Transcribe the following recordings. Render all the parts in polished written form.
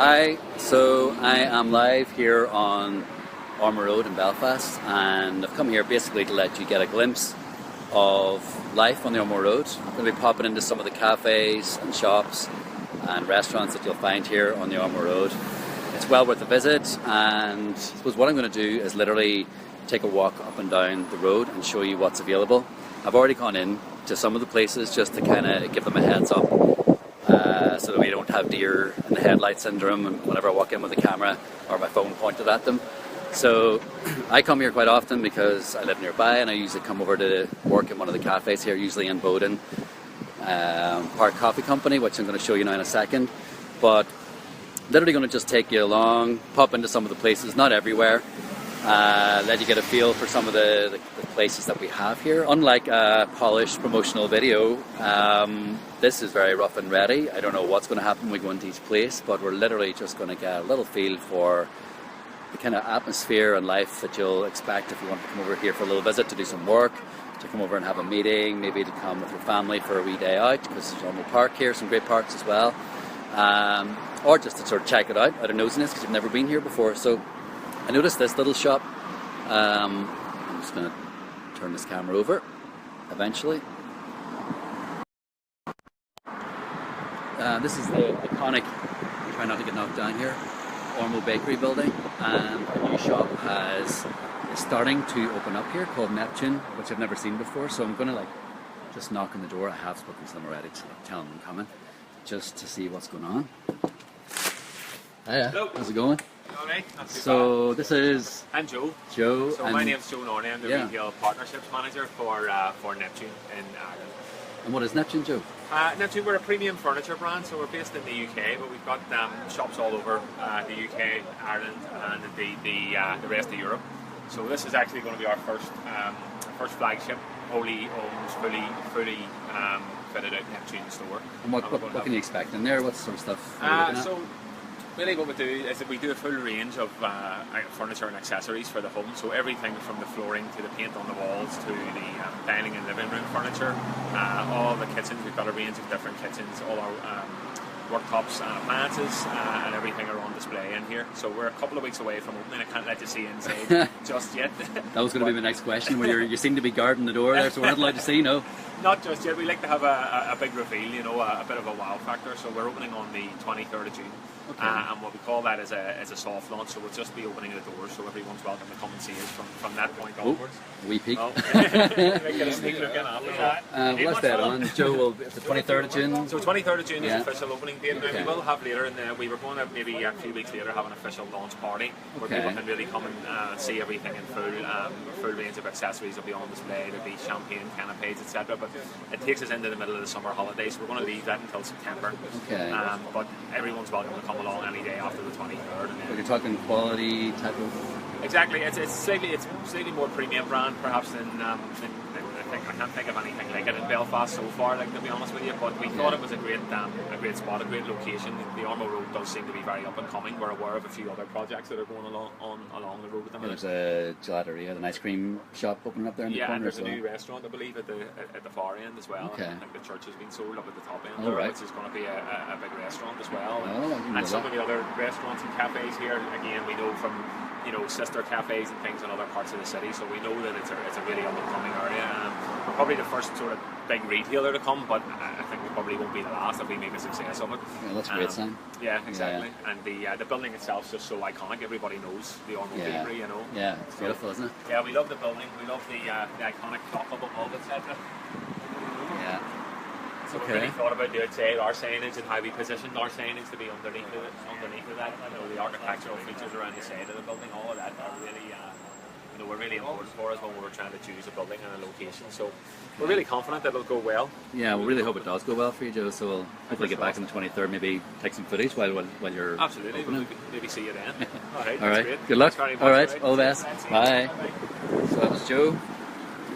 Hi, so I am live here on Ormeau Road in Belfast, and I've come here basically to let you get a glimpse of life on the Ormeau Road. I'm going to be popping into some of the cafes and shops and restaurants that you'll find here on the Ormeau Road. It's well worth a visit, and I suppose what I'm going to do is literally take a walk up and down the road and show you what's available. I've already gone in to some of the places just to kind of give them a heads up, so that we don't have deer in the headlight syndrome and whenever I walk in with a camera or my phone pointed at them. So I come here quite often because I live nearby, and I usually come over to work in one of the cafes here, usually in Bowden, Park Coffee Company, which I'm going to show you now in a second. But literally going to just take you along, pop into some of the places, not everywhere, let you get a feel for some of the places that we have here. Unlike a polished promotional video, this is very rough and ready. I don't know what's going to happen when we go into each place, but we're literally just going to get a little feel for the kind of atmosphere and life that you'll expect if you want to come over here for a little visit, to do some work, to come over and have a meeting, maybe to come with your family for a wee day out, because there's Ormeau Park here, some great parks as well, or just to sort of check it out of nosiness because you've never been here before. So I noticed this little shop. I'm just going to turn this camera over eventually. This is the iconic, try not to get knocked down here, Ormeau Bakery building, and a new shop is starting to open up here called Neptune, which I've never seen before. So I'm going to just knock on the door. I have spoken to them already to tell them I'm coming, just to see what's going on. Hiya, hello. How's it going? Alright, not too so bad. This is... I'm Joe. Joe. So my name's Joe Norney. I'm the Retail Partnerships Manager for Neptune in Ireland. And what is Neptune, Joe? Neptune, we're a premium furniture brand, so we're based in the UK, but we've got shops all over the UK, Ireland, and the rest of Europe. So this is actually going to be our first flagship, wholly owned, fully fitted out Neptune store. And what can you expect in there? What sort of stuff are you looking at? Really what we do is that we do a full range of furniture and accessories for the home, so everything from the flooring to the paint on the walls to the dining and living room furniture, all the kitchens. We've got a range of different kitchens, all our worktops and appliances, and everything are on display in here. So we're a couple of weeks away from opening. I can't let you see inside just yet. That was going to be my next question, where you seem to be guarding the door there, so we're not allowed to see, no? Not just yet. We like to have a big reveal, a bit of a wow factor. So we're opening on the 23rd of June. Okay. And what we call that is a soft launch, so we'll just be opening the doors, so everyone's welcome to come and see us from that point onwards. Wee peek. Oh. Get a sneak look in after that. What's that on? Joe, will it's the 23rd of June? So 23rd of June is official opening date. Okay. Now we will have later, we were going to maybe a few weeks later have an official launch party where people can really come and see everything in full. Full range of accessories will be on display. There'll be champagne, canapes, etc. But it takes us into the middle of the summer holidays. So we're going to leave that until September. Okay. But everyone's welcome to come along any day after the 23rd. But you're talking quality type of... Exactly. It's slightly more premium brand perhaps than I can't think of anything like it in Belfast so far, to be honest with you. But we thought it was a great spot, a great location. The Ormeau Road does seem to be very up and coming. We're aware of a few other projects that are going along the road with them. There's a gelateria, an ice cream shop opening up there in the corner. And there's a new restaurant, I believe, at the far end as well. Okay. I think the church has been sold up at the top end, which is going to be a big restaurant as well. And some of the other restaurants and cafes here, again, we know from sister cafes and things in other parts of the city, so we know that it's a really up and coming area. We're probably the first sort of big retailer to come, but I think we probably won't be the last if we make a success of it. Yeah, that's a great sign. Yeah, exactly. Yeah. And the building itself is just so iconic. Everybody knows the Ormeau Bakery, Yeah, it's beautiful, isn't it? Yeah, we love the building. We love the iconic clock up above, etc. Yeah. So we really thought about the outside, our signage, and how we positioned our signage to be underneath of that. The architectural features around the side of the building, all of that are really, were really important for us when we were trying to choose a building and a location. So we're really confident that it'll go well. Yeah, we really hope it does go well for you, Joe. So we'll hopefully get back on the 23rd, maybe take some footage while you're absolutely. We'll maybe see you then. All right. All right. Great. Good luck. Very much. All right. All the best. Bye. So that was Joe.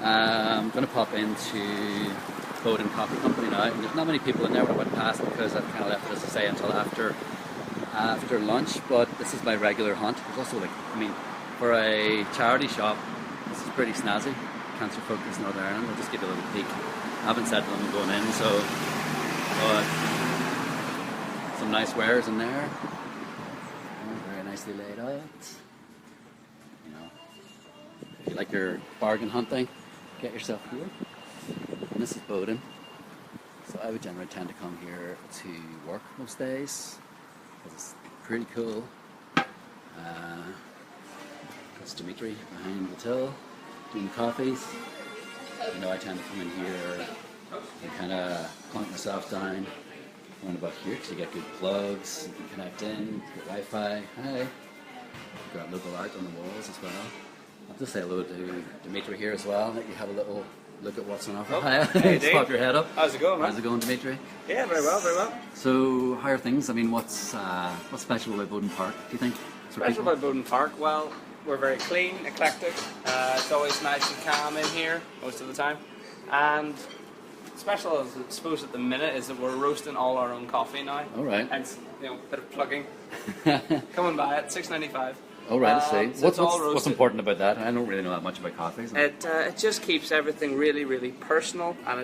I'm going to pop into Bowden Coffee Company now, and there's not many people in there when I went past because I've kind of left it, as I say, until after lunch. But this is my regular hunt. There's also for a charity shop, this is pretty snazzy. Cancer Focus Northern Ireland. I'll just give you a little peek. I haven't said to them I'm going in, so but some nice wares in there. nicely laid out. You know, if you like your bargain hunting, get yourself here. And this is Bowden. So I would generally tend to come here to work most days because it's pretty cool. That's Dimitri behind the till doing coffees. You know, I tend to come in here and kind of plunk myself down around about here because you get good plugs, you can connect in, get Wi-Fi. Hi. You've got local art on the walls as well. I'll just say hello to Dimitri here as well, let you have a little look at what's on offer. Oh, Hi. hey, Just pop your head up. How's it going, man? How's it going, Dimitri? Yeah, very well, very well. So, how are things? I mean, what's special about Bowden Park, do you think? Special about Bowden Park? Well, we're very clean, eclectic. It's always nice and calm in here most of the time. And special, I suppose, at the minute is that we're roasting all our own coffee now. All right. And you know, a bit of plugging. Come and buy it, $6.95. All right, I see. So What's important about that? I don't really know that much about coffee. So. It just keeps everything really, really personal, and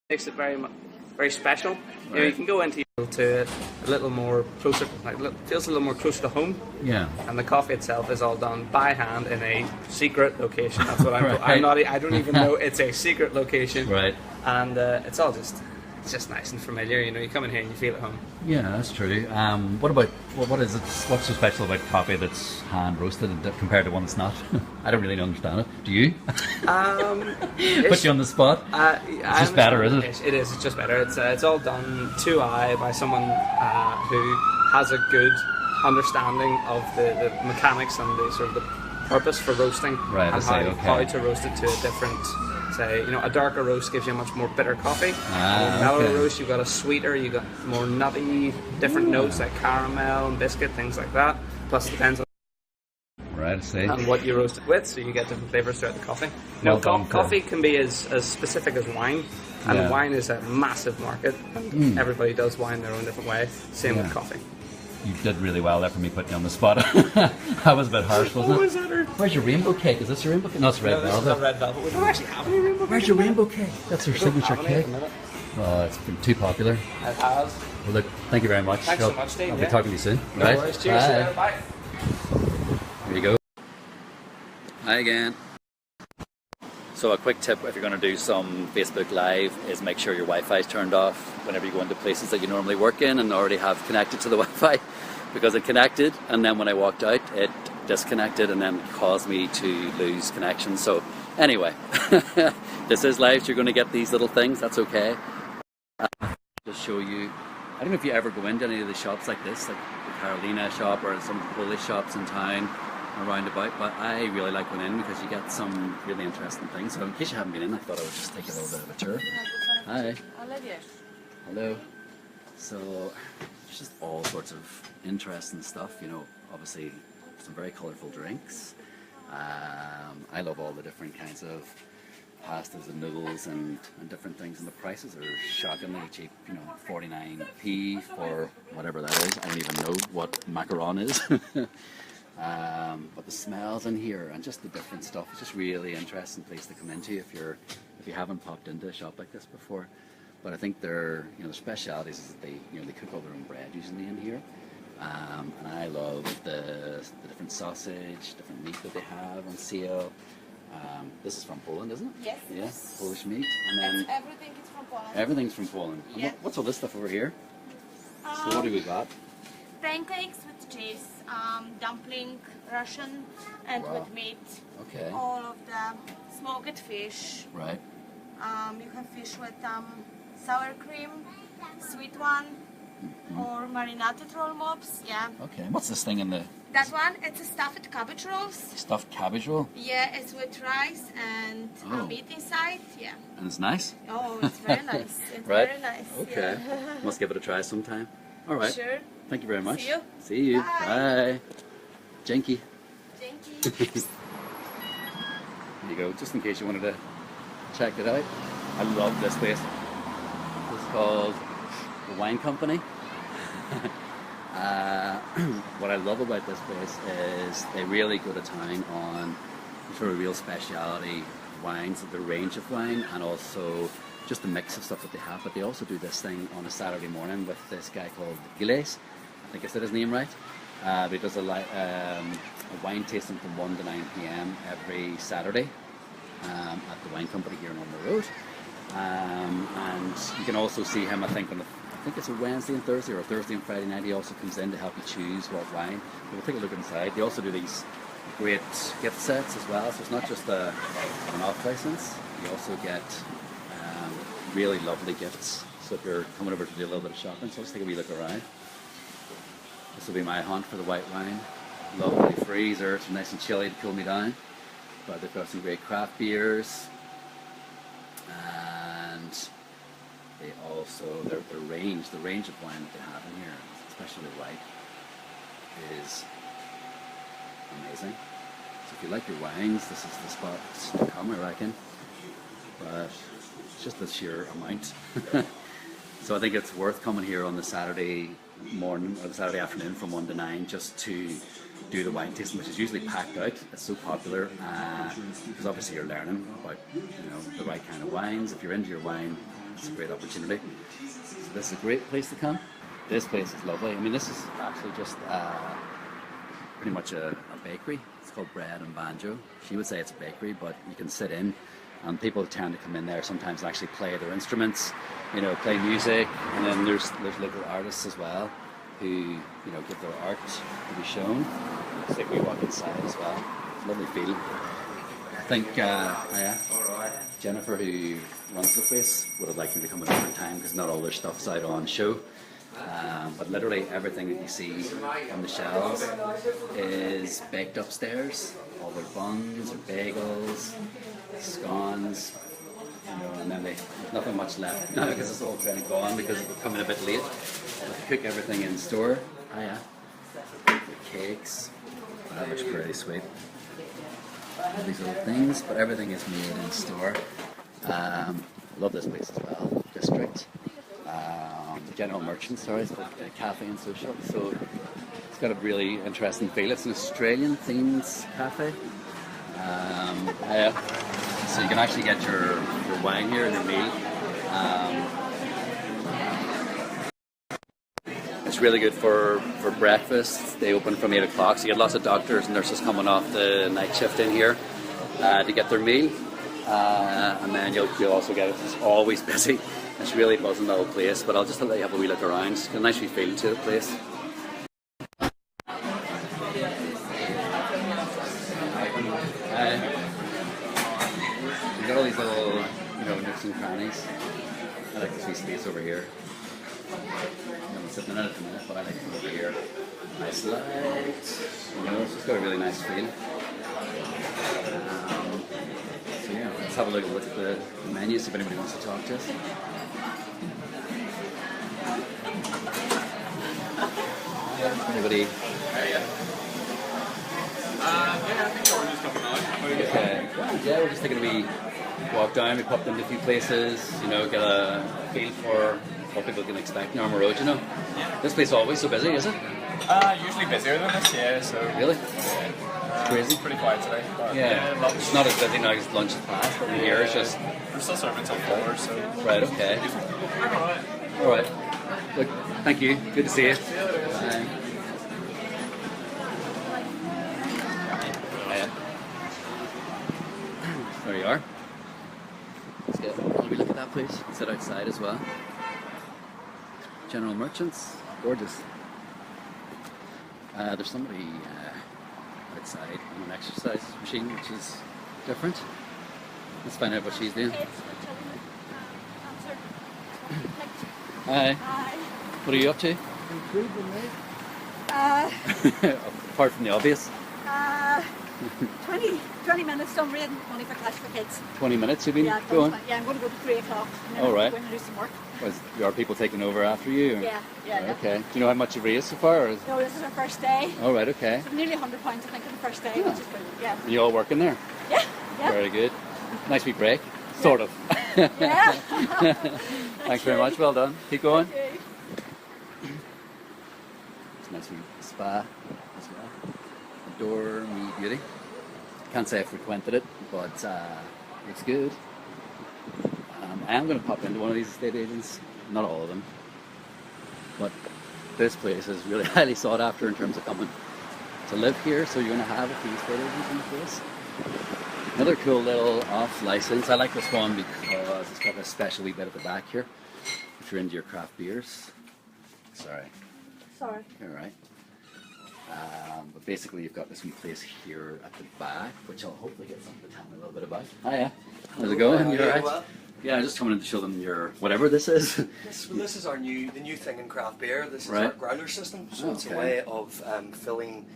makes it very special. You know, you can go into it a little more closer, feels a little more closer to home. Yeah. And the coffee itself is all done by hand in a secret location. That's what Right. I don't even know it's a secret location. Right. And it's just nice and familiar. You know, you come in here and you feel at home. Yeah, that's true. What's so special about coffee that's hand roasted compared to one that's not? I don't really understand it. Do you? Put you on the spot. It's just better, is it? It is. It's just better. It's all done to eye by someone who has a good understanding of the mechanics and the sort of the purpose for roasting, Right, and how to roast it to a different. Say, you know, a darker roast gives you a much more bitter coffee. A mellower roast, you've got a sweeter, you've got more nutty, different notes like caramel and biscuit, things like that. Plus, it depends on Right, I see. and what you roast it with, so you get different flavors throughout the coffee. Well done, Coffee can be as specific as wine, and wine is a massive market, and everybody does wine their own different way. Same with coffee. You did really well there for me putting you on the spot. That was a bit harsh, wasn't it? Where's your rainbow cake? Is this your rainbow cake? No, it's red velvet. This is red velvet. We don't actually have any rainbow cake. Where's your rainbow cake? That's your signature cake. Oh, it's been too popular. It has. Well, look, thank you very much. Thanks so much, Steve. I'll be talking to you soon. No Right? worries. Cheers. Bye. Bye. Here you go. Hi again. So a quick tip if you're going to do some Facebook Live is make sure your Wi-Fi is turned off whenever you go into places that you normally work in and already have connected to the Wi-Fi, because it connected and then when I walked out it disconnected and then caused me to lose connection. So anyway, this is live, so you're going to get these little things, that's okay. Just show you, I don't know if you ever go into any of the shops like this, like the Carolina shop or some Polish shops in town around about, but I really like going in because you get some really interesting things. So in case you haven't been in, I thought I would just take a little bit of a tour. Hi. Hello. So there's just all sorts of interesting stuff, you know, obviously some very colourful drinks. I love all the different kinds of pastas and noodles and different things, and the prices are shockingly cheap, you know, 49p for whatever that is. I don't even know what macaron is. But the smells in here and just the different stuff, it's just really interesting place to come into if you haven't popped into a shop like this before. But I think their specialities is that they cook all their own bread usually in here. And I love the different sausage, different meat that they have on sale. This is from Poland, isn't it? Yes. Yes, Polish meat. And then Everything is from Poland. everything's from Poland. And Yeah. what's all this stuff over here? So what do we got? Pancakes with cheese, dumpling, Russian, and Wow. with meat. Okay. All of the smoked fish. Right. You have fish with sour cream, sweet one, or marinated roll mops. Yeah. Okay. What's this thing in the That one, it's a stuffed cabbage rolls. stuffed cabbage roll? Yeah, it's with rice and Oh. meat inside. Yeah. And it's nice? Oh, it's very nice. It's Right. very nice. Okay. Yeah. Must give it a try sometime. All right. Sure. Thank you very much. See you. See you. Bye. Bye. Jenky. Thank you. There you go, just in case you wanted to check it out. I love this place. It's called the Wine Company. What I love about this place is they really go to town on sort of real speciality wines, the range of wine, and also just the mix of stuff that they have. But they also do this thing on a Saturday morning with this guy called Gilles. I think I said his name right. He does a wine tasting from 1 to 9 p.m. every Saturday at the wine company here in Ormeau Road. And you can also see him, I think it's a Wednesday and Thursday, or a Thursday and Friday night. He also comes in to help you choose what wine. But we'll take a look inside. They also do these great gift sets as well, so it's not just an off license. You also get really lovely gifts. So if you're coming over to do a little bit of shopping, so let's take a wee look around. This will be my hunt for the white wine. Lovely freezer, it's nice and chilly to cool me down. But they've got some great craft beers. And they also, the range of wine that they have in here, especially the white, is amazing. So if you like your wines, this is the spot to come, I reckon. But it's just the sheer amount. So I think it's worth coming here on the Saturday morning or the Saturday afternoon from 1 to 9 just to do the wine tasting, which is usually packed out. It's so popular because obviously you're learning about the right kind of wines. If you're into your wine, it's a great opportunity. So this is a great place to come. This place is lovely. I mean, this is actually just pretty much a bakery. It's called Bread and Banjo. She would say it's a bakery, but you can sit in, and people tend to come in there sometimes and actually play their instruments, play music, and then there's local artists as well who give their art to be shown. It's like we walk inside as well. It's a lovely feel. I think Jennifer, who runs the place, would have liked me to come at a different time because not all their stuff's out on show. But literally everything that you see on the shelves is baked upstairs. All their buns, their bagels, scones, and then there's nothing much left now because it's all kind of gone because it's coming a bit late. But they cook everything in store. The cakes. That looks pretty sweet. All these little things, but everything is made in store. I love this place as well. District. General Merchant, sorry, it's called Cafe and Social. So it's got a really interesting feel. It's an Australian themed cafe. So you can actually get your wine here and your meal. It's really good for breakfast. They open from 8 o'clock, so you get lots of doctors and nurses coming off the night shift in here to get their meal. And then you'll also get, it's always busy. It's really buzzing, the whole place, but I'll just let you have a wee look around. It's got a nice wee feel to the place. You've got all these little, nooks and crannies. I like this wee space over here. I'm sitting in it at the minute, but I like it over here. Nice light. It's just got a really nice feel. So yeah, let's have a look at the menu, see if anybody wants to talk to us. Anybody? I think we're just coming on. Okay. Yeah, we're just taking a wee walk down. We popped into a few places, get a feel for what people can expect in Ormeau Road, Yeah. This place is always so busy, is it? Usually busier than this, yeah, so... Really? It's crazy. It's pretty quiet today. But Yeah. It's not as busy now because lunch is past, but here it's just... We're still serving until 4, so... Right, okay. Alright. Look, thank you. Good to see you. Bye. There you are. Let's get a wee look at that place. Sit outside as well. General Merchants. Gorgeous. There's somebody outside on an exercise machine, which is different. Let's find out what she's doing. Hi. Hi. What are you up to? Apart from the obvious. 20 minutes done reading, only for Clash for Kids. 20 minutes you've been Yeah, going? I'm going to go to 3 o'clock. And then All I'm right. going to do some work. Are people taking over after you? Or? Yeah. Okay. Do you know how much you've raised so far? Or is... No, this is our first day. All right, okay. So nearly £100, I think, on the first day, which is brilliant. Yeah. Are you all working there? Yeah. Very good. Nice wee break. Sort of. Yeah. Thanks very much. Well done. Keep going. Okay. It's a nice wee spa as well. Adore me beauty. Can't say I frequented it, but it's good. I am going to pop into one of these estate agents. Not all of them, but this place is really highly sought after in terms of coming to live here. So you're going to have a few photos in the place. Another cool little off license. I like this one because it's got a special wee bit at the back here. If you're into your craft beers. Sorry. Sorry. You're right. But basically you've got this wee place here at the back, which I'll hopefully get someone to tell me a little bit about. Hiya. How's it going? You alright? Well, Yeah, I'm just coming in to show them your whatever this is. this is the new thing in craft beer. This is Right. our growler system. So it's a Okay. way of filling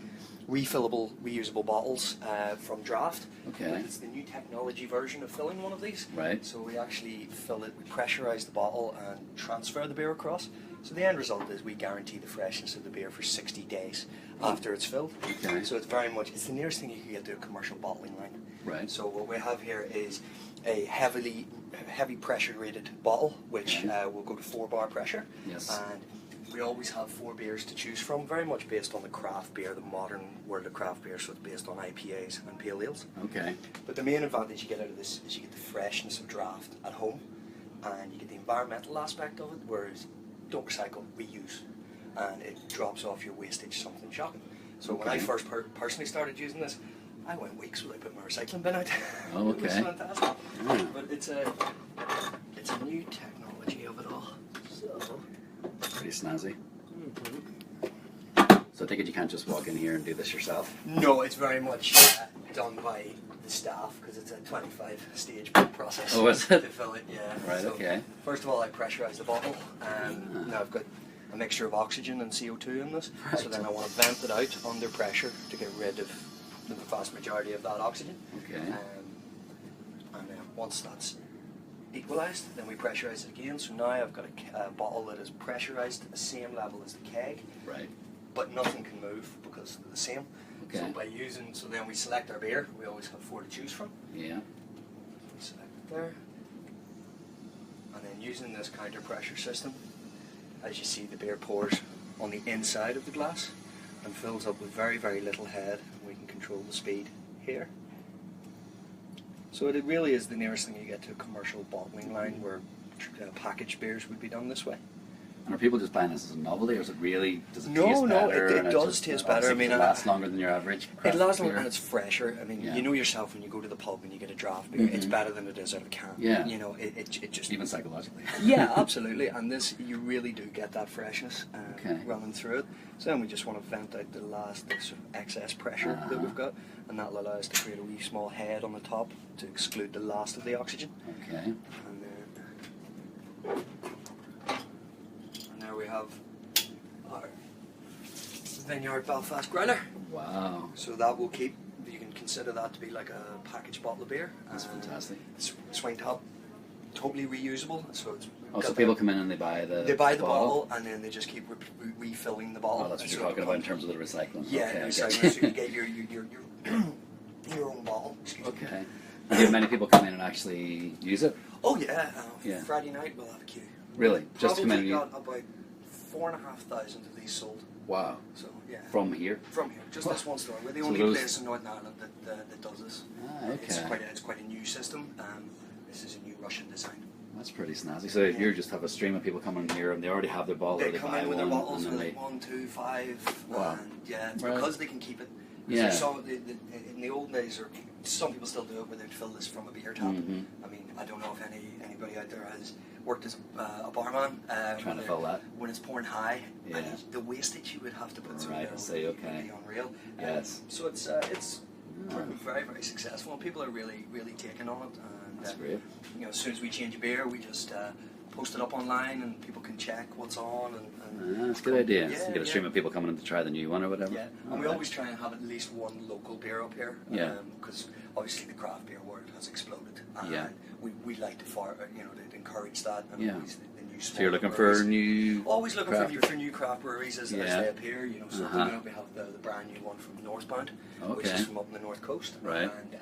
refillable, reusable bottles from draft. Okay. It's the new technology version of filling one of these. Right. So we actually fill it, we pressurize the bottle and transfer the beer across. So the end result is we guarantee the freshness of the beer for 60 days after it's filled. Okay. So it's very much, it's the nearest thing you can get to a commercial bottling line. Right. So what we have here is a heavy pressure rated bottle, which Okay. will go to 4 bar pressure. Yes. And we always have 4 beers to choose from, very much based on the craft beer, the modern world of craft beer, so it's based on IPAs and pale ales. Okay. But the main advantage you get out of this is you get the freshness of draft at home, and you get the environmental aspect of it, whereas don't recycle, reuse, and it drops off your wastage, something shocking. So when I Okay. first personally started using this, I went weeks without putting my recycling bin out. Oh, It was okay. fantastic. Yeah. But it's a new technology of it all. So. Pretty snazzy. So I take it you can't just walk in here and do this yourself? No, it's very much done by the staff because it's a 25-stage process. Oh, is it? To fill it, yeah. Right, So, okay. First of all, I pressurize the bottle, and now I've got a mixture of oxygen and CO2 in this. So Right. then I want to vent it out under pressure to get rid of the vast majority of that oxygen. Okay. And then once that's equalised, then we pressurize it again. So now I've got a bottle that is pressurized at the same level as the keg, Right. but nothing can move because they're the same. Okay. So then we select our beer. We always have 4 to choose from. Yeah. We select it there. And then using this counter pressure system, as you see, the beer pours on the inside of the glass and fills up with very, very little head. And we can control the speed here. So it really is the nearest thing you get to a commercial bottling line where packaged beers would be done this way. And are people just buying this as a novelty, or is it really, does it No, taste no, better? it and does just- taste better. I obviously mean, it lasts longer than your average It craft lasts beer. longer and it's fresher. I mean, Yeah. you know yourself when you go to the pub and you get a draft beer, it's Mhm. better than it is out of a can. Yeah. You know, it just... Even psychologically. Yeah, absolutely. And this, you really do get that freshness Okay. running through it. So then we just want to vent out the last sort of excess pressure that Uh-huh. we've got, and that'll allow us to create a wee small head on the top to exclude the last of the oxygen. Okay. And there we have our Vineyard Belfast growler. Wow. So that will keep, you can consider that to be like a packaged bottle of beer. That's fantastic. Swing top, totally reusable. So it's Oh, so got people the- come in and they buy the bottle and then they just keep refilling the bottle. Oh, that's what And you're so it talking about in becomes- terms of the recycling. Yeah, okay, I recycling. get So you. you get your own bottle. Excuse me. Okay. And do you have many people come in and actually use it? Oh yeah, Yeah. Friday night we'll have a queue. Really? Just come in and Probably you... got about 4,500 of these sold. Wow. So yeah. From here? From here, just this one store. We're the So only those- place in Northern Ireland that does this. Ah, It's okay. quite a new system. This is a new Russian design. That's pretty snazzy. So if you just have a stream of people coming here and they already have their bottle, They or they come buy in with their one, bottles and for then like they... 1, 2, 5, Wow. and yeah, it's Right. because they can keep it. Yeah. There's in the old days, or some people still do it, where they'd fill this from a beer tap. Mhm. I mean, I don't know if anybody out there has worked as a barman. Trying to fill that. When it's pouring high, Yeah. and the wastage you would have to put through Right, there I see, would okay. be unreal. Yes. So it's proven very, very successful. And people are really, really taking on it. And, That's great. You know, as soon as we change a beer, we just post it up online, and people can check what's on. And That's a good idea. Yeah, So you get a stream yeah. of people coming in to try the new one or whatever. Yeah, and we Alright. always try and have at least one local beer up here. Yeah. Because obviously the craft beer world has exploded. And Yeah. we like to to encourage that. And Yeah. always the new So you're looking smaller for breweries. new... Always looking craft- for new craft breweries as Yeah. they appear. You know, so at the Uh-huh. minute we have the brand new one from Northbound, which Okay. is from up in the north coast. Right. And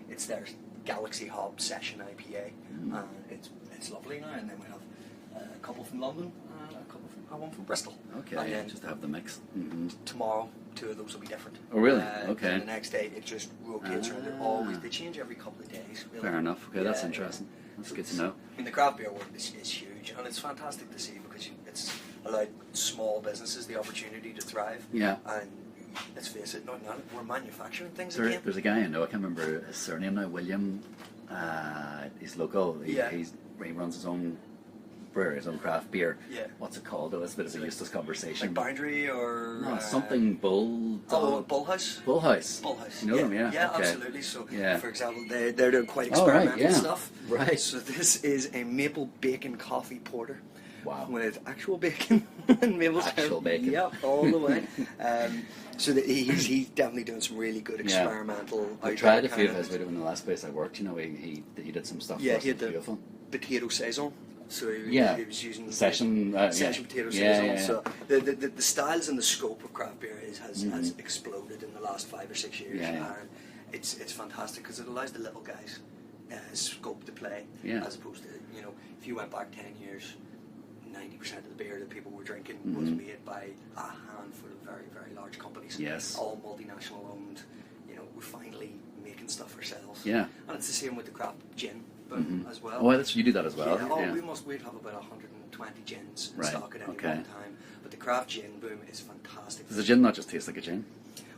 it's their Galaxy Hop Session IPA, Mm. and it's lovely now. And then we have a couple from London, and one from Bristol. Okay, And then just to have the mix. Mm-hmm. tomorrow, 2 of those will be different. Oh, really? And Okay. the next day it just rotates around. They change every couple of days. Really. Fair enough. Okay, that's Yeah, interesting. That's So good to it's- know. I mean, the craft beer world is huge, and it's fantastic to see because allowed small businesses the opportunity to thrive. Yeah. And let's face it, we're manufacturing things again. There's a guy I know, I can't remember his surname now, William. He's local. He runs his own brewery, his own craft beer. Yeah. What's it called? Oh, it's a bit of a useless conversation. Like Boundary or... No, something Bull... Bullhouse? Bullhouse. Bullhouse. You know them, yeah? Yeah, Okay. absolutely. So, Yeah. for example, they're doing quite experimental stuff. Right. So this is a maple bacon coffee porter. Wow. With actual bacon and maple Actual bacon. Yep, all the way. So that he's definitely doing some really good experimental. I tried a few of his videos in the last place I worked. You know, he did some stuff. Yeah, for us. he had the beautiful. potato saison. So he was using session potato saison. So the styles and the scope of craft beer has exploded in the last 5 or 6 years, and it's fantastic because it allows the little guys scope to play, as opposed to, you know, if you went back 10 years. 90% of the beer that people were drinking was made by a handful of very, very large companies. Yes. All multinational owned. You know, we're finally making stuff ourselves. Yeah. And it's the same with the craft gin boom as well. Oh, you do that as well. Yeah. We'd have about 120 gins in stock at any one time. But the craft gin boom is fantastic. Does the gin not just taste like a gin?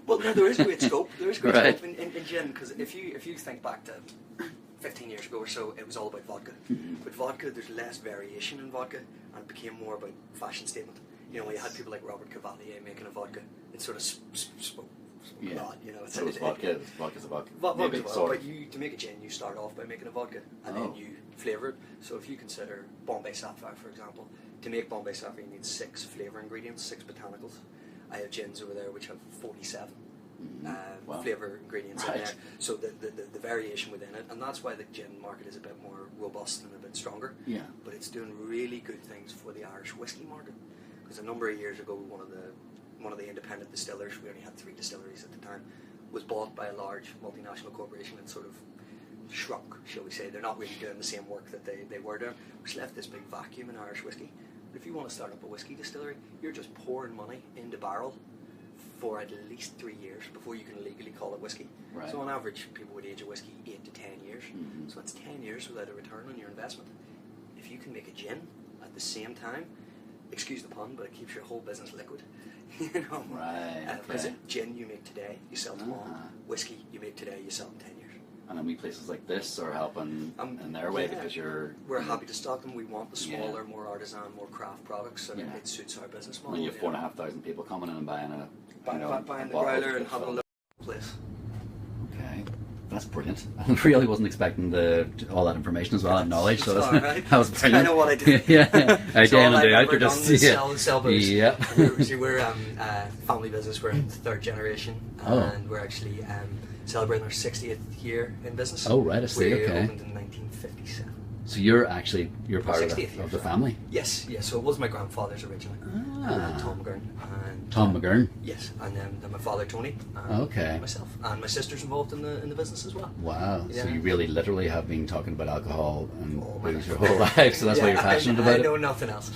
Well, no, there is great scope. There is great scope in gin, because if you think back to 15 years ago or so, it was all about vodka. With vodka, there's less variation in vodka, and it became more about fashion statement. You know, when you had people like Robert Cavalier making a vodka, it sort of spoke a lot. You know, Vodka's a vodka. Vodka's a vodka. But to make a gin, you start off by making a vodka, and then you flavour it. So if you consider Bombay Sapphire, for example, to make Bombay Sapphire, you need 6 flavour ingredients, 6 botanicals. I have gins over there which have 47. Flavour ingredients in there, so the variation within it, and that's why the gin market is a bit more robust and a bit stronger. Yeah. But it's doing really good things for the Irish whiskey market, because a number of years ago, one of the independent distillers, we only had 3 distilleries at the time, was bought by a large multinational corporation and sort of shrunk, shall we say. They're not really doing the same work that they were doing, which left this big vacuum in Irish whiskey. But if you want to start up a whiskey distillery, you're just pouring money into barrel for at least 3 years before you can legally call it whiskey. Right. So on average, people would age a whiskey 8 to 10 years. So that's 10 years without a return on your investment. If you can make a gin at the same time, excuse the pun, but it keeps your whole business liquid. You know, because gin you make today, you sell tomorrow. Whiskey you make today, you sell in 10 years. And then we places like this are helping in their way because we're happy to stock them. We want the smaller, more artisan, more craft products, and it suits our business model. When you have 4,500 people coming in and buying buying the growler and having a look at the place. Okay, that's brilliant. I really wasn't expecting all that information as well and knowledge. So that was brilliant. I know what I do. I so do. You're just sell booze. Yeah. We're family business. We're in 3rd generation, and we're actually celebrating our 60th year in business. Oh right, I see. We opened in 1957. So you're part of the family? Yes. So it was my grandfather's originally. Tom McGurn. Tom McGurn? Yes, and then my father Tony. And myself. And my sister's involved in the business as well. Wow. Yeah. So you really literally have been talking about alcohol and booze your whole life, so that's why you're passionate about it? I know nothing else.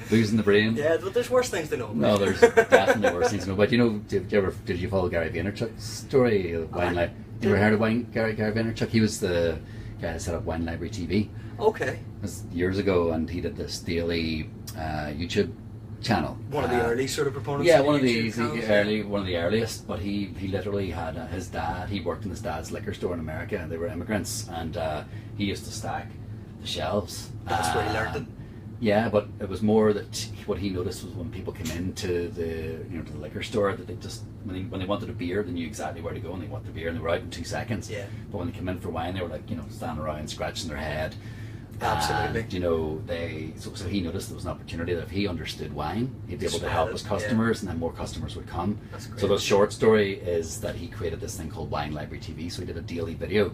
Booze in the brain? Yeah, but there's worse things to know. No, there's definitely worse things to know. But you know, did you follow Gary Vaynerchuk's story? Wine Library? You ever heard of Gary Vaynerchuk? He was the guy that set up Wine Library TV. Okay. It was years ago, and he did this daily YouTube channel. One of the early sort of proponents. Yeah, one of the earliest. But he literally had his dad. He worked in his dad's liquor store in America, and they were immigrants, and he used to stack the shelves. That's where he learned it. Yeah, but it was more that what he noticed was when people came into the to the liquor store, that they just when they wanted a beer, they knew exactly where to go, and they wanted the beer, and they were out in 2 seconds. Yeah. But when they came in for wine, they were like standing around scratching their head. Absolutely. And, so he noticed there was an opportunity that if he understood wine, he'd be able to help his customers, and then more customers would come. That's great. So the short story is that he created this thing called Wine Library TV. So he did a daily video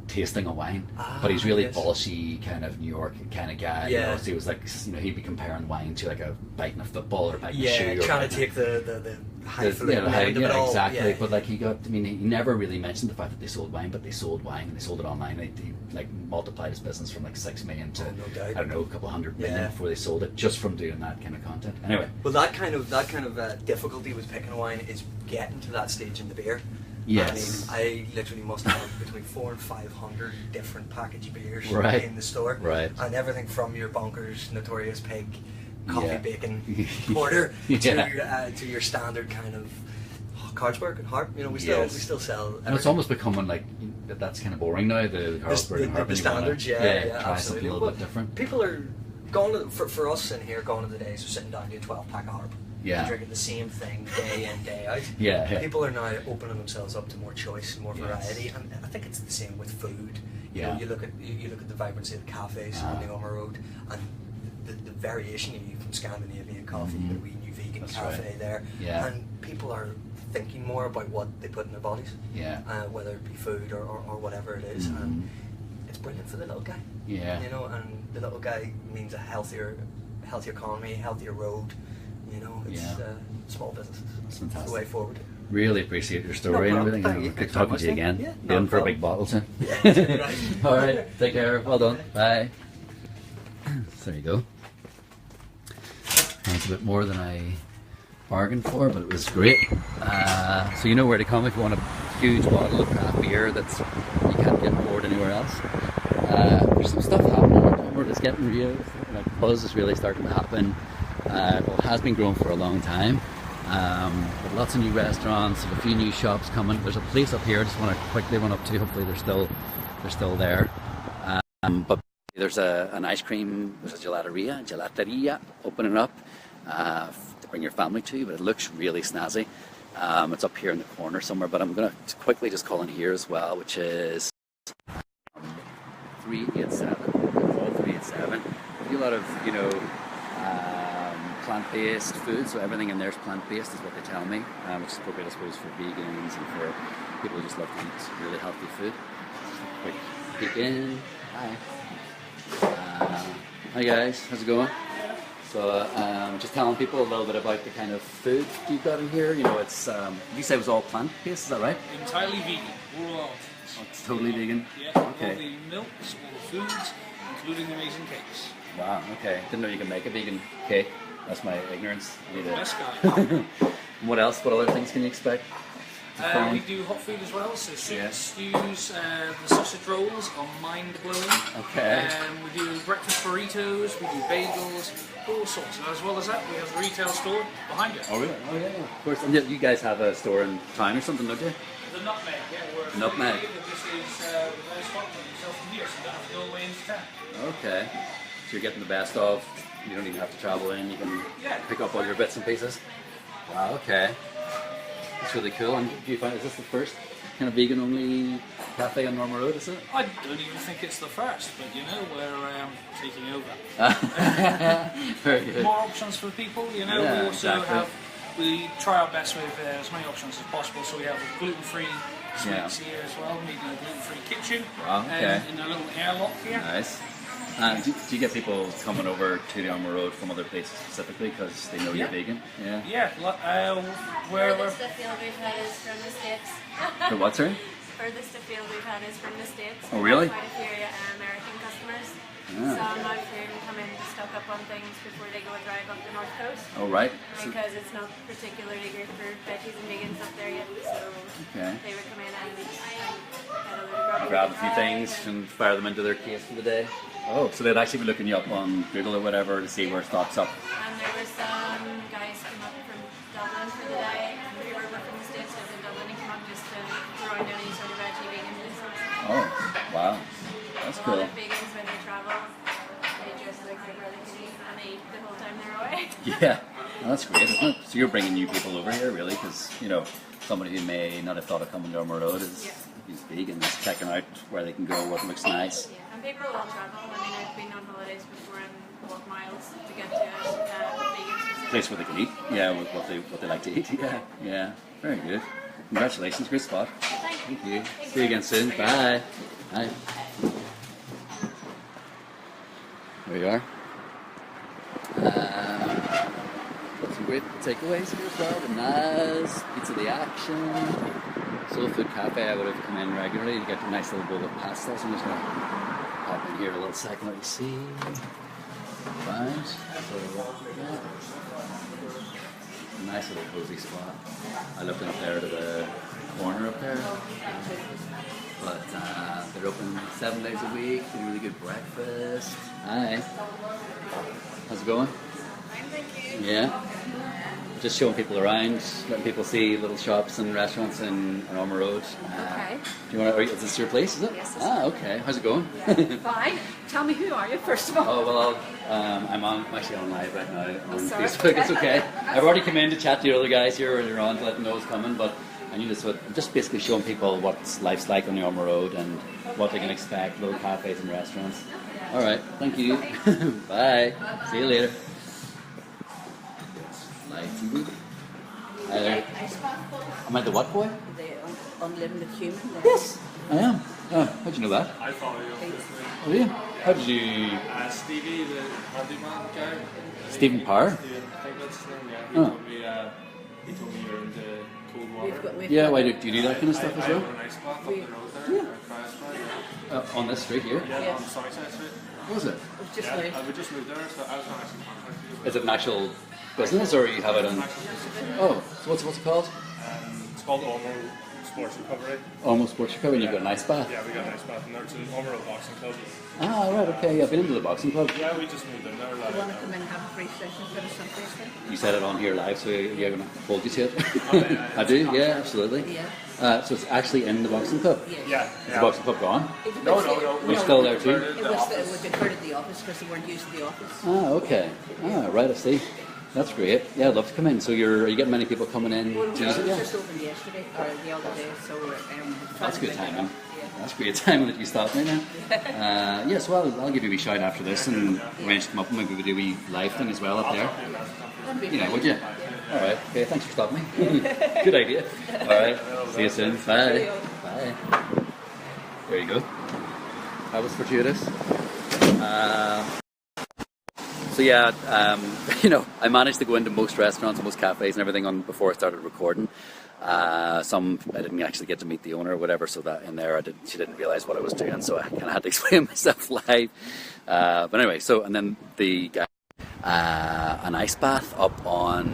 tasting a wine, but he's really bolshy kind of New York kind of guy. Yeah. So he was like, he'd be comparing wine to like a biting a football or biting a shoe. Yeah, trying to take the highfalutin out of it all. Exactly. But like he never really mentioned the fact that they sold wine, but they sold wine and they sold it online. He like multiplied his business from like 6 million to I don't know, a couple hundred million before they sold it, just from doing that kind of content. Anyway. Well, that kind of difficulty with picking a wine is getting to that stage in the beer. Yes. I mean, I literally must have between 400 and 500 different packaged beers in the store. Right. And everything from your bonkers Notorious Pig coffee bacon porter to your standard kind of Carlsberg and Harp. You know, we still sell. And it's almost becoming like that's kind of boring now. The Carlsberg and Harp. The standards, try something a little bit different. People are going for us in here. Gone are the days of sitting down to a 12-pack of Harp. Yeah. Drinking the same thing day in, day out. Yeah. People are now opening themselves up to more choice and more variety, and I think it's the same with food. You know, you look at the vibrancy of the cafes on the Ormeau Road, and the variation you get from Scandinavian coffee. You get a wee new vegan cafe there, and people are thinking more about what they put in their bodies. Yeah. Whether it be food or whatever it is, and it's brilliant for the little guy. Yeah. You know, and the little guy means a healthier economy, healthier road. You know, it's small businesses. That's fantastic. It's the way forward. Really appreciate your story and everything. Thank you. Good talking to you again. Yeah, Be in for a big bottle soon. Yeah, right. All right. Take care. Well done. Bye. So there you go. That's a bit more than I bargained for, but it was great. So you know where to come if you want a huge bottle of craft beer that's you can't get poured anywhere else. There's some stuff happening. It's getting real. Like buzz is really starting to happen. Well, it has been growing for a long time. But lots of new restaurants, a few new shops coming. There's a place up here I just want to quickly run up to. Hopefully they're still there. But there's an ice cream, there's a gelateria opening up to bring your family to, but it looks really snazzy. It's up here in the corner somewhere, but I'm going to quickly just call in here as well, which is 387. All 387. A lot of, plant-based food, so everything in there is plant-based is what they tell me, which is appropriate I suppose for vegans and for people who just love to eat really healthy food. Quick peek in. Hi guys, how's it going? So just telling people a little bit about the kind of food you've got in here. You know, it's you say it was all plant-based, is that right? Entirely vegan, all of Oh, it's totally vegan? Yeah, Okay. all the milks, all the foods, including the amazing cakes. Wow, okay. Didn't know you could make a vegan cake. That's my ignorance. Best guy. What else? What other things can you expect? We do hot food as well, so soups, stews, the sausage rolls are mind-blowing. Okay. We do breakfast burritos, we do bagels, all sorts. And as well as that, we have the retail store behind it. Oh really? Oh yeah, of course. And you guys have a store in town or something, don't you? The nutmeg, we're Nutmeg. This is the very spot for yourself from here, so you don't have to go away into town. Okay. So you're getting the best of. You don't even have to travel in. You can pick up all your bits and pieces. Wow. Okay. That's really cool. And do you find is this the first kind of vegan-only cafe on Ormeau Road? Is it? I don't even think it's the first, but we're taking over. Very good. More options for people, Yeah, we also exactly. we try our best with as many options as possible, so we have a gluten-free sweets here as well, maybe a gluten-free kitchen, Wow, okay. and in a little airlock here. Nice. And do you get people coming over to the Ormeau Road from other places specifically because they know you're vegan? Yeah. Yeah, we're Furthest afield we've had is from the States. The what, sorry? Furthest afield we've had is from the States. Oh, really? Quite a few American customers. Yeah. Some out here and come in to stock up on things before they go and drive up the north coast. Oh, right. So, Because it's not particularly good for veggies and vegans up there yet, so okay. they would come in and get a little Grab a few things and fire them into their case for the day. Oh, so they'd actually be looking you up on Google or whatever to see where stock's up. And there were some guys come up from Dublin for the day, and we were from the States, lived in Dublin, and came up just to throw in any sort of veggie vegan business. Oh, wow. That's A lot cool. of vegans, when they travel, they just like their brother can eat, and they eat the whole time they're away. Yeah, well, that's great, isn't it? So you're bringing new people over here, really, because, somebody who may not have thought of coming to Ormeau Road is vegan, is checking out where they can go, what looks nice. Yeah, and people will travel. I mean, I've been on holidays before and walk miles to get to a vegan specific Place where they can eat, with what they like to eat. Yeah, very good. Congratulations, great spot. Thank you. See you again soon. Bye. Bye. There you are. Got some great takeaways here as well. The Naz, Pizza the Action, Soul Food Cafe. I would have come in regularly to get a nice little bowl of pasta. So I'm just going to pop in here a little second. Let you see. Fine. Nice little cozy spot. I looked up there to the corner up there. But they're open 7 days a week. They do really good breakfast. Hi. How's it going? Yeah. Just showing people around, letting people see little shops and restaurants in Ormeau Road. Okay. Do you want to? Is this your place? Is it? Yes. Okay. How's it going? Fine. Tell me, who are you, first of all? Oh well, I'm actually on live right now on sorry. Facebook. It's okay. I've already come in to chat to the other guys here earlier on to let them know it's coming, but I knew this would just basically showing people what life's like on the Ormeau Road and what they can expect, little cafes and restaurants. All right. Thank you. Bye. See you later. Live TV. Hi there. Am I the what boy? The unlimited human. Yes, I am. Oh, how'd you know that? I follow you. Oh, yeah. How did you? Stevie, the handyman guy. Stephen Parr? I think that's his name. Yeah, Oh. he told me you're into cold water. Yeah, why do you do that kind of stuff as I well? own an ice bath up the road there. Crash bar, yeah. On this street here? Yeah, on Southside Street. What was it? Just Yeah, like I would just moved there, so I was going to actually contact you. Is it an actual business or you have it on? Oh, so what's it called? It's called Ormeau Sports Recovery. Almost Sports Recovery, and you've got a nice bath. Yeah, we got a nice bath in there. It's an Ormeau Boxing Club. Ah, right, okay. Yeah, I've been into the boxing club. Yeah, we just moved in there. you want to come in and have a free session for the something. You said it on here live, so you're going to hold you to it. yeah, I do, yeah, absolutely. Yeah. So it's actually in the boxing club. Yeah. Is the boxing club gone? No. We're still there too? It was converted the office because they weren't using the office. Ah, okay. Ah, right, I see. That's great. Yeah, I'd love to come in. So are you getting many people coming in Well, to use it? it Yeah. just opened yesterday or the other day, so That's good timing. Yeah. That's great timing that you stopped me then. Yes, well, I'll give you a wee shout after this and arrange to come up and maybe we do a wee live thing as well up there. You know, would you? All right. Okay, thanks for stopping me. Good idea. All right. See you soon. Bye. Bye. There you go. That was fortuitous. So yeah, I managed to go into most restaurants, most cafes and everything on before I started recording. Some I didn't actually get to meet the owner or whatever, so that in there she didn't realise what I was doing, so I kind of had to explain myself live. But anyway, and then the guy, an ice bath up on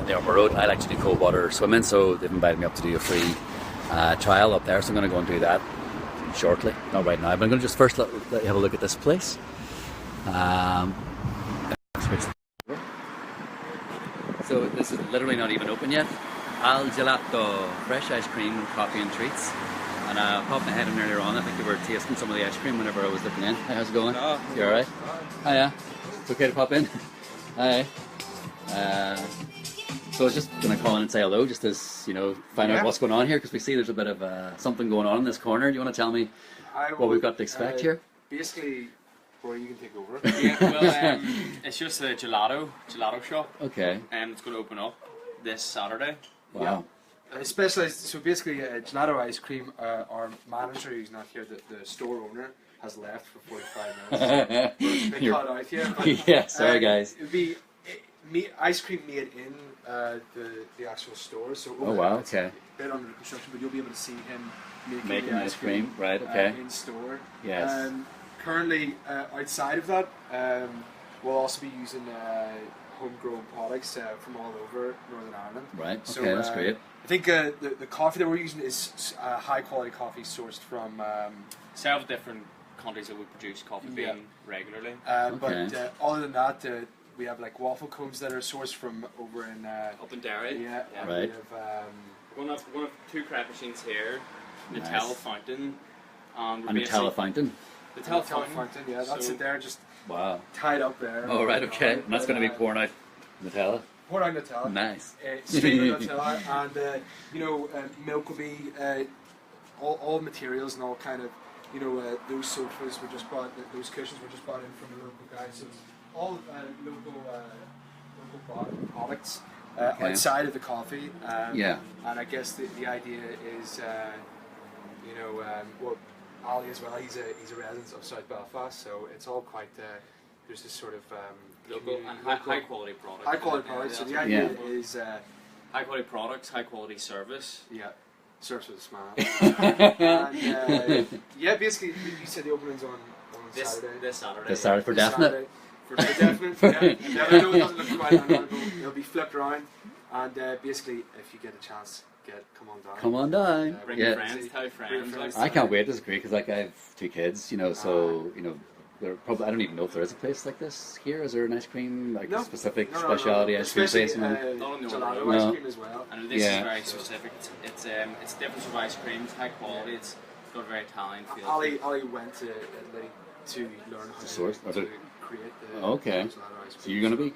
the Ormeau Road. I like to do cold water swimming, so they've invited me up to do a free trial up there, so I'm going to go and do that shortly, not right now, but I'm going to just first let you have a look at this place. So this is literally not even open yet. Al Gelato, fresh ice cream, coffee and treats. And I popped my head in earlier on. I think they were tasting some of the ice cream whenever I was looking in. Hi, how's it going? You alright? Hiya. It's okay to pop in? Hi. So I was just going to call in and say hello, just as, find out what's going on here, because we see there's a bit of something going on in this corner. Do you want to tell me what we've got to expect here? Basically, Roy, you can take over. Yeah, well, it's just a gelato shop. Okay. And it's going to open up this Saturday. Wow. Specialized, so basically, gelato ice cream, our manager, who's not here, the store owner, has left for 45 minutes. So they cut out here. But, yeah, sorry guys. It would be ice cream made in the actual store. So Oh wow, okay. A bit under construction, but you'll be able to see him Making ice cream, right, okay. in store. Yes. Currently, outside of that, we'll also be using homegrown products from all over Northern Ireland. Right, So, okay, that's great. I think the coffee that we're using is high quality coffee sourced from. Several different countries that we produce coffee Yeah. bean regularly. But other than that, we have like waffle cones that are sourced from over in. Up in Derry. Yeah, and Right. we have. One of two crepe machines here, Nice. Nutella fountain, and A Nutella fountain. Nutella Fountain, fountain. yeah, that's So- it there, just Wow. tied up there. Oh, right, okay. And that's going to be pouring out Nutella. Pour out Nutella. Nice. Streamer Nutella, and milk will be all materials and all kind of those sofas were just bought, those cushions were just bought in from a local guy. So it's all local products Okay. outside of the coffee. Yeah. And I guess the idea is, well, Ali as well. He's a resident of South Belfast, so it's all quite. There's this sort of Local and high quality products. high quality products. So the that's idea Yeah. is, high quality products, high quality service. yeah, serves with a smile. And, yeah, basically, you said the opening's on This Saturday. this Saturday. This Saturday for This definite. Saturday. For definite. Yeah. I know it doesn't look quite honourable. It'll be flipped around, and basically, if you get a chance, come on down. Come on down. Bring Yeah. your friends, tell friends. friends. I can't wait. This is great because I have two kids, so I don't even know if there is a place like this here. Is there an ice cream, like No. a specific No. specialty ice cream Especially, place? Man? Not on the gelato Ormeau. ice No. cream as well. And this Yeah. is very specific. It's different sort of ice cream. It's high quality. It's got a very Italian feel. Ali went to Italy to learn how source? to create the Okay. gelato ice cream. So you're going to be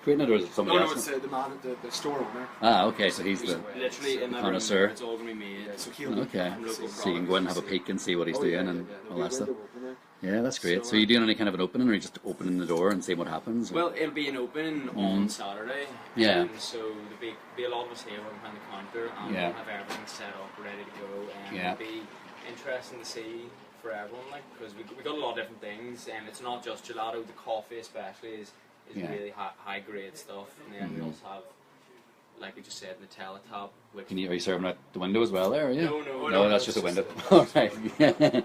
creating it, or is it somebody No, else? it's the man, the store owner. Ah, okay. So he's the Literally in that room, connoisseur. it's all going to be made. Yeah, so he'll Okay. From local So you can go in and have a peek and see what he's Oh, doing yeah, and yeah, all there'll that be a stuff. window opener. Yeah, that's great. So, So you doing any kind of an opening, or you just opening the door and seeing what happens? or- Well, it'll be an opening on Saturday. Yeah. So there'll be a lot of us here behind the counter, and Yeah. we'll have everything set up, ready to go, and Yeah. it'll be interesting to see for everyone, like, because we got a lot of different things, and it's not just gelato. The coffee, especially, is Yeah. really high grade stuff, and then we also have, like I just said, Nutella top. Which Are you serving at the window as well there, are you? No, that's just a window. Alright, yeah.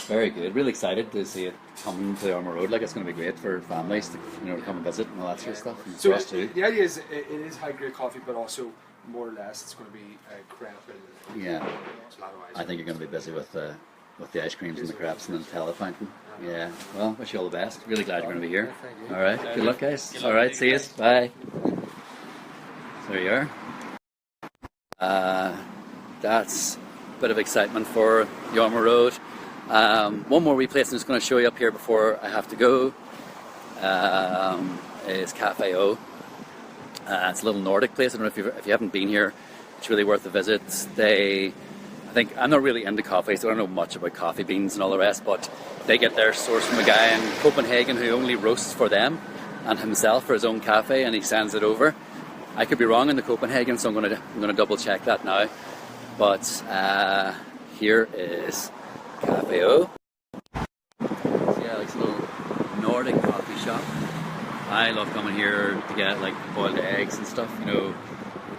Very good. Really excited to see it come to Ormeau Road. Like, it's going to be great for families to, to come and visit and all that sort of stuff. And So for us too. the idea is it is high grade coffee, but also more or less it's going to be crepe and Yeah. gelato ice. I think you're going to be busy with the ice creams and the crepes and the Nutella fountain. Yeah. Well, wish you all the best. Really glad you're going to be here. Thank you. All right. Good luck, guys. All right. See you. Bye. So there you are. That's a bit of excitement for the Ormeau Road. One more wee place I'm just going to show you up here before I have to go is Cafe O. It's a little Nordic place. I don't know if you haven't been here, it's really worth a visit. I think I'm not really into coffee, so I don't know much about coffee beans and all the rest, but they get their source from a guy in Copenhagen who only roasts for them and himself for his own cafe, and he sends it over. I could be wrong in the Copenhagen, so I'm going to double check that now. But here is Cafe O. Yeah, like a little Nordic coffee shop. I love coming here to get like boiled eggs and stuff. We do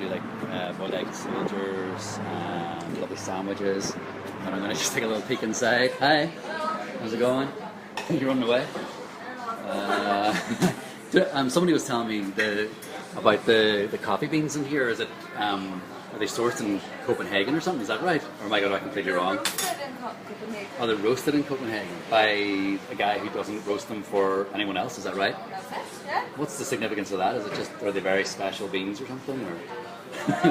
like boiled egg soldiers and lovely sandwiches. And I'm going to just take a little peek inside. Hi, how's it going? You're running away. Somebody was telling me about the coffee beans in here. Is it are they sourced in Copenhagen or something? Is that right? Or am I going completely wrong? Are they roasted in Copenhagen by a guy who doesn't roast them for anyone else? Is that right? Yeah. What's the significance of that? Is it just, are they very special beans or something? Or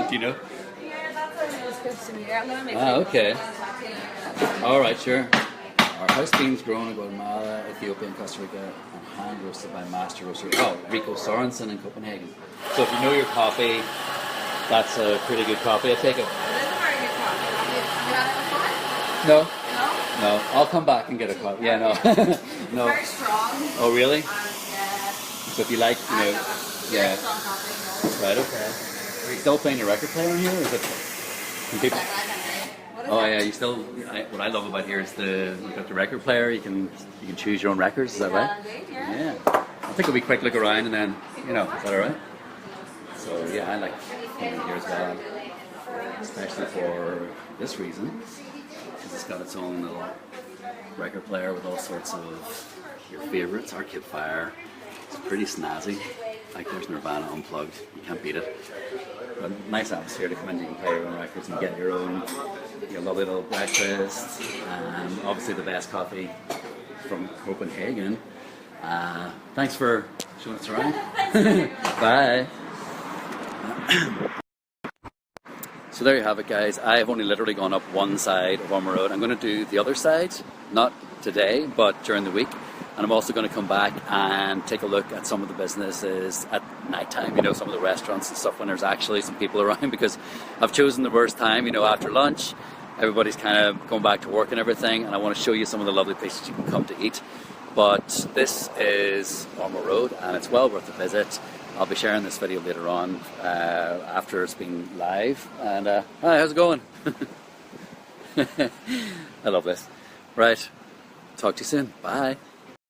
do you know? Yeah, that's what it was good to me. I'm gonna make Okay. All right, sure. Our house beans grown in Guatemala, Ethiopia, and Costa Rica, and hand roasted by master roaster Rico Sorensen in Copenhagen. So if you know your coffee, that's a pretty good coffee. I take it. It is a very good coffee. Have you had it before? No. No? No. I'll come back and get a coffee. Yeah, no. No. Very strong. Oh, really? Yeah. So if you like, Very yeah. strong coffee. Right. Okay. Are you still playing your record player in here? Or is it? Can people? What is Oh that? yeah, you still. What I love about here is you've got the record player. You can choose your own records. Is that right? Indeed, yeah. Yeah. I'll take a wee quick look around and then is that all right? So yeah, I like coming here as well, especially for this reason, because it's got its own little record player with all sorts of your favourites. Arcade Fire. It's pretty snazzy. Like there's Nirvana Unplugged. You can't beat it. But nice atmosphere to come in. You can play your own records and get your lovely little breakfast, and obviously the best coffee from Copenhagen. Thanks for showing us around. Bye. So there you have it, guys. I've only literally gone up one side of Ormeau Road. I'm going to do the other side, not today, but during the week. And I'm also going to come back and take a look at some of the businesses at night time, some of the restaurants and stuff when there's actually some people around, because I've chosen the worst time, after lunch. Everybody's kind of going back to work and everything, and I want to show you some of the lovely places you can come to eat. But this is Ormeau Road, and it's well worth a visit. I'll be sharing this video later on after it's been live. And hi, how's it going? I love this. Right, talk to you soon. Bye.